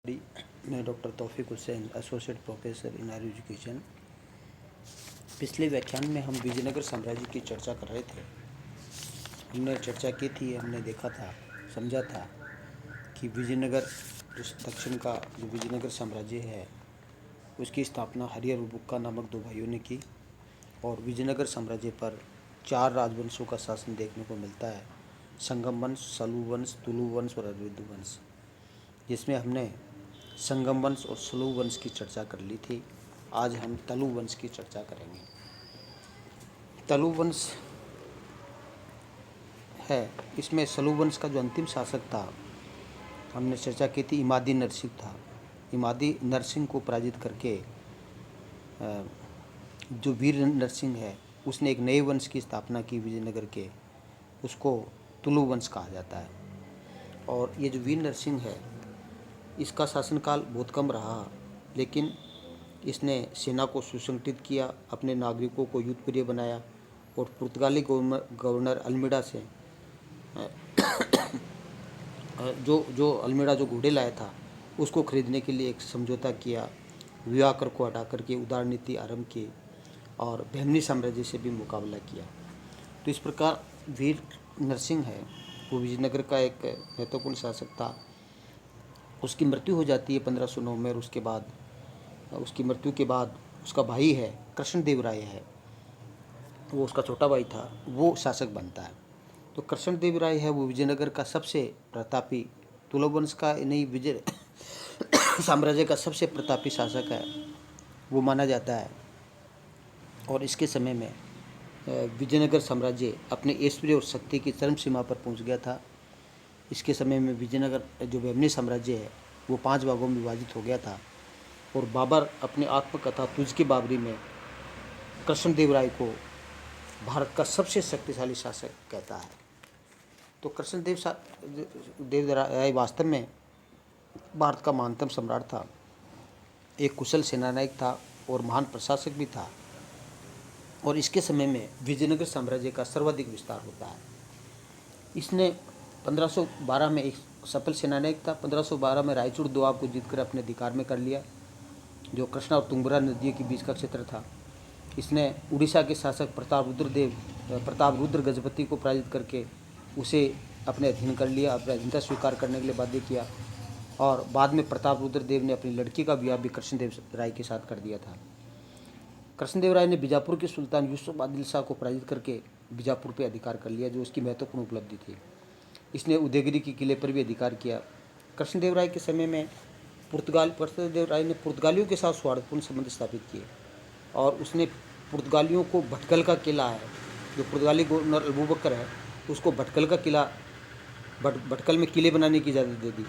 मैं doctor Taufiq Hussain, associate professor in higher education. पिछले व्याख्यान में हम विजयनगर साम्राज्य की चर्चा कर रहे थे। हमने चर्चा की थी, हमने देखा था, समझा था कि विजयनगर दक्षिण का जो विजयनगर साम्राज्य है उसकी स्थापना हरिहर और बुक्का नामक दो भाइयों ने की और विजयनगर साम्राज्य पर 4 राजवंशों का शासन देखने को मिलता है: संगम वंश, सलू वंश, तुलु वंश और अरविंद वंश। जिसमें हमने संगम वंश और सलू वंश की चर्चा कर ली थी। आज हम तलु वंश की चर्चा करेंगे। तलु वंश है, इसमें सलू वंश का जो अंतिम शासक था, हमने चर्चा की थी, इमादी नरसिंह था। इमादी नरसिंह को पराजित करके जो वीर नरसिंह है उसने एक नए वंश की स्थापना की विजयनगर के, उसको तुलु वंश कहा जाता है। और ये जो वीर नरसिंह है इसका शासनकाल बहुत कम रहा, लेकिन इसने सेना को सुसंगठित किया, अपने नागरिकों को युद्धप्रिय बनाया और पुर्तगाली गवर्नर अल्मीडा से जो अल्मीडा जो घोड़े लाया था उसको खरीदने के लिए एक समझौता किया, विवाह कर को हटा करके उदार नीति आरंभ की और बहमनी साम्राज्य से भी मुकाबला किया। तो इस प्रकार वीर नरसिंह है वो विजयनगर का एक महत्वपूर्ण शासक था। उसकी मृत्यु हो जाती है 1509 में और उसके बाद उसकी मृत्यु के बाद उसका भाई है कृष्णदेव राय है, वो उसका छोटा भाई था, वो शासक बनता है। तो कृष्णदेव राय है वो विजयनगर का सबसे प्रतापी, तुलु वंश का नहीं, विजय साम्राज्य का सबसे प्रतापी शासक है वो माना जाता है। और इसके समय में विजयनगर साम्राज्य अपने ऐश्वर्य और शक्ति की चरम सीमा पर पहुंच गया था। इसके समय में विजयनगर जो बहमनी साम्राज्य है वो 5 भागों में विभाजित हो गया था और बाबर अपने आत्मकथा तुझके बाबरी में कृष्णदेव राय को भारत का सबसे शक्तिशाली शासक कहता है। तो कृष्णदेव राय वास्तव में भारत का महानतम सम्राट था, एक कुशल सेनानायक था और महान प्रशासक भी था। और इसके समय में विजयनगर साम्राज्य का सर्वाधिक विस्तार होता है। इसने 1512 में एक सफल सेनानायक था। 1512 में रायचूर दोआब को जीतकर अपने अधिकार में कर लिया, जो कृष्णा और तुंगभद्रा नदियों के बीच का क्षेत्र था। इसने उड़ीसा के शासक प्रताप रुद्र गजपति को पराजित करके उसे अपने अधीन कर लिया, अपने अधीनता स्वीकार करने के लिए बाध्य किया। और बाद में प्रताप रुद्र देव ने अपनी लड़की का ब्याह भी कृष्णदेव राय के साथ कर दिया था। कृष्णदेव राय ने बीजापुर के सुल्तान यूसुफ आदिल शाह को पराजित करके बीजापुर पर अधिकार कर लिया, जो उसकी महत्वपूर्ण उपलब्धि थी। इसने उदयगिरी के किले पर भी अधिकार किया। कृष्णदेव राय के समय में कृष्णदेव राय ने पुर्तगालियों के साथ सौहार्दपूर्ण संबंध स्थापित किए और उसने पुर्तगालियों को भटकल का किला है, जो पुर्तगाली गवर्नर अबू बकर है, उसको भटकल का किला, भटकल में किले बनाने की इजाज़त दे दी।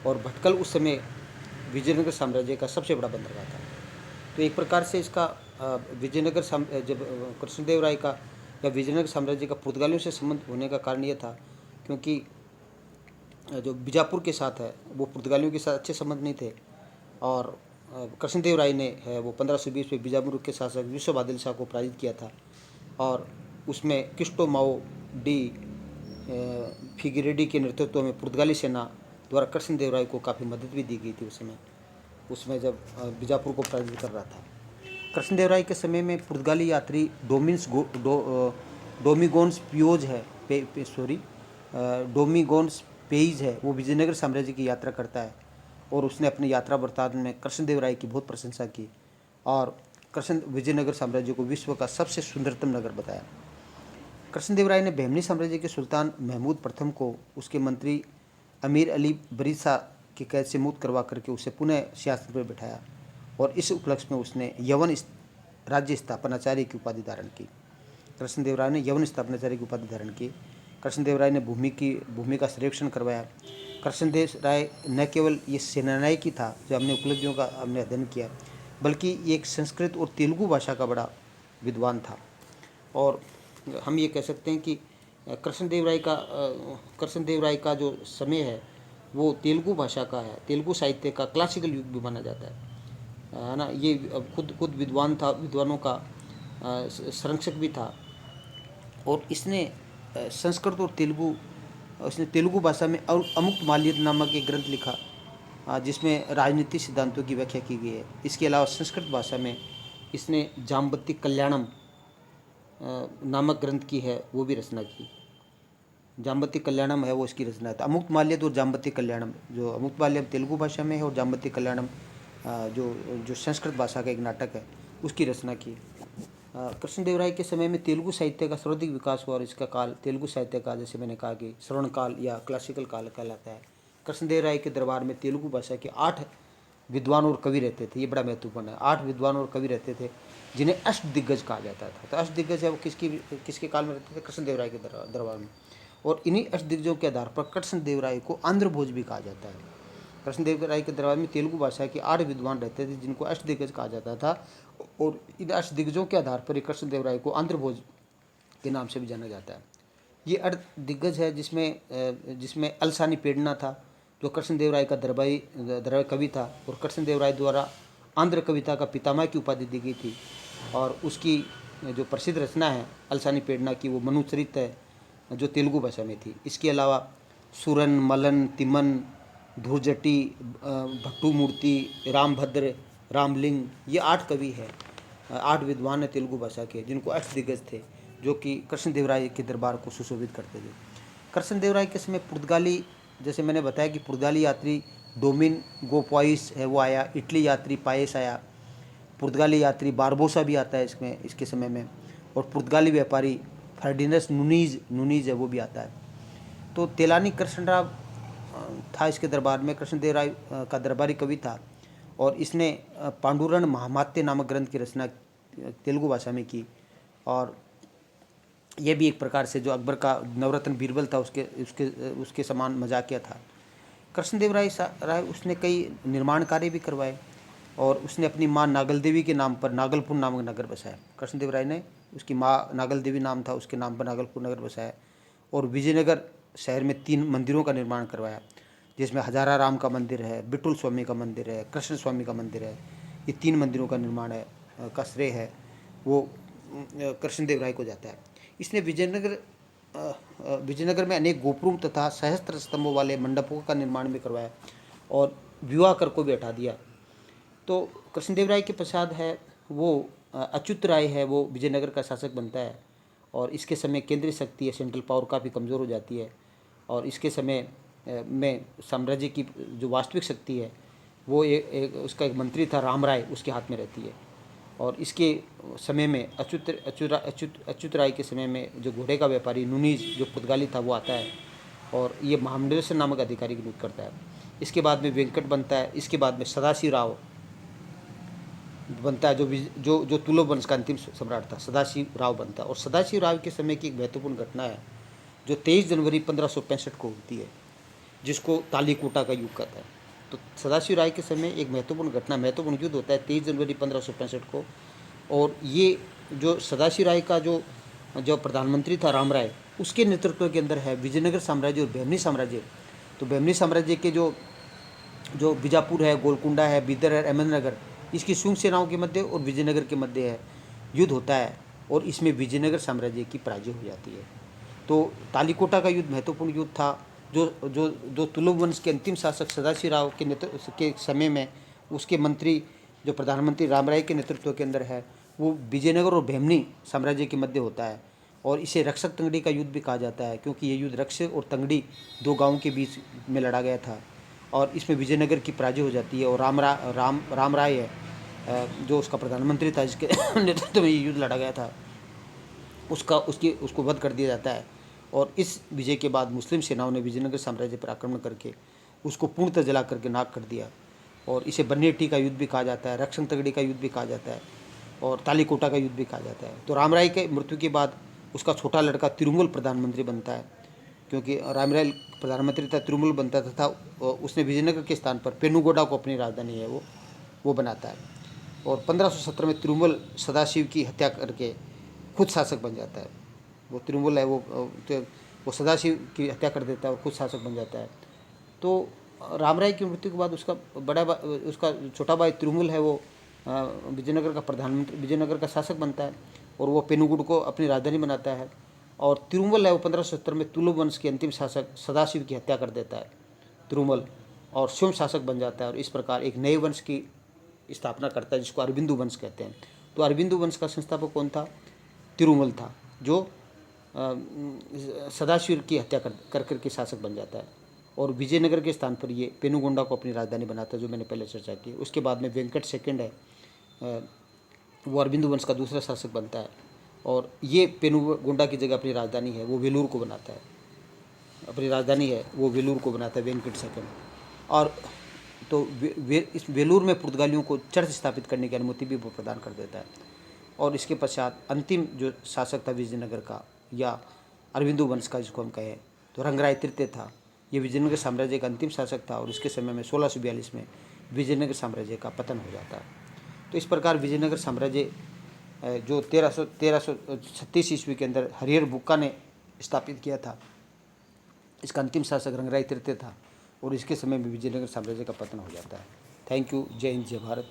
और भटकल उस समय विजयनगर साम्राज्य का सबसे बड़ा बंदरगाह था। तो एक प्रकार से इसका विजयनगर जब कृष्णदेव राय का या विजयनगर साम्राज्य का पुर्तगालियों से संबंध होने का कारण ये था क्योंकि जो बीजापुर के साथ है वो पुर्तगालियों के साथ अच्छे संबंध नहीं थे। और कृष्णदेव राय ने है वो 1520 में बीजापुर के शासक यूसुफ आदिल शाह को पराजित किया था और उसमें क्रिस्टो माओ डी फिगिरेडी के नेतृत्व में पुर्तगाली सेना द्वारा कृष्णदेव राय को काफ़ी मदद भी दी गई थी उसमें जब बीजापुर को पराजित कर रहा था। कृष्णदेव राय के समय में पुर्तगाली यात्री डोमिगोन्स पियोज है डोमिगोन्स पेइज है, वो विजयनगर साम्राज्य की यात्रा करता है और उसने अपनी यात्रा वृत्तांत में कृष्णदेव राय की बहुत प्रशंसा की और विजयनगर साम्राज्य को विश्व का सबसे सुंदरतम नगर बताया। कृष्णदेव राय ने बहमनी साम्राज्य के सुल्तान महमूद प्रथम को उसके मंत्री अमीर अली बरीसा की कैद से मुक्त करवा करके उसे पुनः सिंहासन पर बिठाया और इस उपलक्ष्य में उसने यवन राज्य स्थापनाचार्य की उपाधि धारण की। कृष्णदेव राय ने यवन स्थापनाचार्य की उपाधि धारण की। कृष्णदेव राय ने भूमि का सर्वेक्षण करवाया। कृष्णदेव राय न केवल ये सेनानायक ही था जो हमने उपलब्धियों का हमने अध्ययन किया, बल्कि ये एक संस्कृत और तेलुगु भाषा का बड़ा विद्वान था। और हम ये कह सकते हैं कि कृष्णदेव राय का जो समय है वो तेलुगु भाषा का है, तेलुगु साहित्य का क्लासिकल युग भी माना जाता है ना। ये खुद विद्वान था, विद्वानों का संरक्षक भी था और इसने संस्कृत और तेलुगु भाषा में और अमुक्त माल्यद नामक एक ग्रंथ लिखा जिसमें राजनीतिक सिद्धांतों की व्याख्या की गई है। इसके अलावा संस्कृत भाषा में इसने जाम्बती कल्याणम नामक ग्रंथ की है, वो भी रचना की। जाम्बती कल्याणम है वो इसकी रचना है। तो अमुक्तमाल्यद और जाम्बती कल्याणम, जो अमुक्तमाल्यद तेलुगु भाषा में है और जाम्बती कल्याणम जो जो संस्कृत भाषा का एक नाटक है, उसकी रचना की। कृष्णदेवराय के समय में तेलुगु साहित्य का सर्वाधिक विकास हुआ और इसका काल तेलुगु साहित्य का, जैसे मैंने कहा कि श्रवण काल या क्लासिकल काल कहलाता है। कृष्णदेवराय के दरबार में तेलुगु भाषा के 8 विद्वान और कवि रहते थे। ये बड़ा महत्वपूर्ण है। 8 विद्वान और कवि रहते थे जिन्हें अष्टदिग्गज कहा जाता था। तो अष्टदिग्गज है वो किसके काल में रहते थे? कृष्णदेवराय के दरबार में। और इन्हीं अष्टदिग्गजों के आधार पर कृष्णदेवराय को आंध्र भोज भी कहा जाता है। कृष्णदेवराय के दरबार में तेलुगु भाषा के 8 विद्वान रहते थे जिनको अष्टदिग्गज कहा जाता था। और इन अष्टदिग्गजों के आधार पर कृष्णदेवराय को आंध्र भोज के नाम से भी जाना जाता है। ये अष्टदिग्गज है जिसमें अलसानी पेडना था, जो कृष्णदेवराय का दरबारी कवि था और कृष्णदेवराय द्वारा आंध्र कविता का पितामह की उपाधि दी गई थी। और उसकी जो प्रसिद्ध रचना है अलसानी पेडना की, वो मनुचरित है जो तेलुगु भाषा में थी। इसके अलावा सुरन, मलन, तिमन, धुर्जटी, भट्टूमूर्ति, रामभद्र, रामलिंग, ये 8 कवि हैं, 8 विद्वान हैं तेलुगु भाषा के, जिनको अष्टदिग्गज थे, जो कि कृष्णदेवराय के दरबार को सुशोभित करते थे। कृष्णदेवराय के समय पुर्तगाली, जैसे मैंने बताया कि पुर्तगाली यात्री डोमिन गोपाइस है वो आया, इटली यात्री पायस आया, पुर्तगाली यात्री बारबोसा भी आता है इसके समय में, और पुर्तगाली व्यापारी फर्डिनस नूनीज है वो भी आता है। तो तेलानी कृष्णराव था इसके दरबार में। कृष्णदेवराय का दरबारी कवि था और इसने पांडुरंग महामात्य नामक ग्रंथ की रचना तेलुगु भाषा में की। और यह भी एक प्रकार से जो अकबर का नवरत्न बीरबल था उसके समान मजाकिया था। कृष्णदेवराय उसने कई निर्माण कार्य भी करवाए और उसने अपनी माँ नागल देवी के नाम पर नागलपुर नामक नगर बसाया। कृष्णदेवराय ने उसकी माँ नागल देवी नाम था, उसके नाम पर नागलपुर नगर बसाया। और विजयनगर शहर में 3 मंदिरों का निर्माण करवाया, जिसमें हजारा राम का मंदिर है, बिटुल स्वामी का मंदिर है, कृष्ण स्वामी का मंदिर है। ये 3 मंदिरों का निर्माण का श्रेय है वो कृष्णदेवराय को जाता है। इसने विजयनगर में अनेक गोपुरों तथा सहस्त्र स्तंभों वाले मंडपों का निर्माण भी करवाया और विवाह कर को भी हटा दिया। तो कृष्णदेवराय के पश्चात है वो अच्युत राय है, वो विजयनगर का शासक बनता है। और इसके समय केंद्रीय शक्ति है, सेंट्रल पावर काफ़ी कमज़ोर हो जाती है। और इसके समय में साम्राज्य की जो वास्तविक शक्ति है वो उसका एक मंत्री था राम राय, उसके हाथ में रहती है। और इसके समय में अच्युत राय के समय में जो घोड़े का व्यापारी नूनीज जो पुर्तगाली था वो आता है और ये महामंडलेश्वर नामक अधिकारी की नियुक्त करता है। इसके बाद में वेंकट बनता है। इसके बाद में सदाशिव राव बनता है, जो तुलुव वंश का अंतिम सम्राट था, सदाशिव राव बनता है। और सदाशिव राव के समय की एक महत्वपूर्ण घटना है जो 23 जनवरी 1565 को होती है, जिसको तालीकोटा का युद्ध कहता है। तो सदाशिव राय के समय एक महत्वपूर्ण युद्ध होता है 23 जनवरी 1565 को। और ये जो सदाशिव राय का जो प्रधानमंत्री था राम राय, उसके नेतृत्व के अंदर है विजयनगर साम्राज्य और बेमनी साम्राज्य। तो बेमनी साम्राज्य के जो बीजापुर है, गोलकुंडा है, बीदर है, अहमदनगर, इसकी शुंग सेनाओं के मध्य और विजयनगर के मध्य है युद्ध होता है और इसमें विजयनगर साम्राज्य की पराजय हो जाती है। तो तालीकोटा का युद्ध महत्वपूर्ण युद्ध था। जो तुलुव वंश के अंतिम शासक सदाशिव राव के नेतृत्व के समय में उसके मंत्री जो प्रधानमंत्री राम राय के नेतृत्व के अंदर है वो विजयनगर और बेमनी साम्राज्य के मध्य होता है। और इसे रक्षक तंगड़ी का युद्ध भी कहा जाता है, क्योंकि ये युद्ध रक्षक और तंगड़ी 2 गाँव के बीच में लड़ा गया था और इसमें विजयनगर की पराजय हो जाती है। और राम राय है जो उसका प्रधानमंत्री था, जिसके नेतृत्व में ये युद्ध लड़ा गया था, उसको वध कर दिया जाता है। और इस विजय के बाद मुस्लिम सेनाओं ने विजयनगर साम्राज्य पर आक्रमण करके उसको पूर्णतः जला करके नाक कर दिया। और इसे बन्नेटी का युद्ध भी कहा जाता है, रक्षण तगड़ी का युद्ध भी कहा जाता है और तालीकोटा का युद्ध भी कहा जाता है। तो राम राय के मृत्यु के बाद उसका छोटा लड़का तिरुमल प्रधानमंत्री बनता है, क्योंकि राम राय प्रधानमंत्री था, तिरुमल बनता था। उसने विजयनगर के स्थान पर पेनुगोडा को अपनी राजधानी है वो बनाता है। और 1517 में तिरुमल सदाशिव की हत्या करके खुद शासक बन जाता है। वो तिरुमल है वो सदाशिव की हत्या कर देता है और खुद शासक बन जाता है। तो राम राय की मृत्यु के बाद उसका छोटा भाई तिरुमल है वो विजयनगर का शासक बनता है और वो पेनुगुड को अपनी राजधानी बनाता है। और तिरुमल है वो 1570 में तुलुव वंश के अंतिम शासक सदाशिव की हत्या कर देता है तिरुमल। और स्वयं शासक बन जाता है और इस प्रकार एक नए वंश की स्थापना करता है जिसको अरबिंदु वंश कहते हैं। तो अरबिंदु वंश का संस्थापक कौन था? तिरुमल था, जो सदाशिव की हत्या कर करके शासक बन जाता है और विजयनगर के स्थान पर ये पेनुगोंडा को अपनी राजधानी बनाता है, जो मैंने पहले चर्चा की। उसके बाद में वेंकट सेकंड है, वो अरबिंदु वंश का दूसरा शासक बनता है और ये पेनुगोंडा की जगह अपनी राजधानी है वो वेलूर को बनाता है, अपनी राजधानी है वो वेलूर को बनाता है वेंकट सेकंड। और तो इस वेलूर में पुर्तगालियों को चर्च स्थापित करने की अनुमति भी वो प्रदान कर देता है। और इसके पश्चात अंतिम जो शासक था विजयनगर का या अरबिंदु वंश का जिसको हम कहें, तो रंगराय तृतीय था। ये विजयनगर साम्राज्य का अंतिम शासक था और इसके समय में 1642 में विजयनगर साम्राज्य का पतन हो जाता है। तो इस प्रकार विजयनगर साम्राज्य जो 1336 ईस्वी के अंदर हरिहर बुक्का ने स्थापित किया था, इसका अंतिम शासक रंगराय तृतीय था और इसके समय में विजयनगर साम्राज्य का पतन हो जाता है। Thank you. जय हिंद, जय भारत।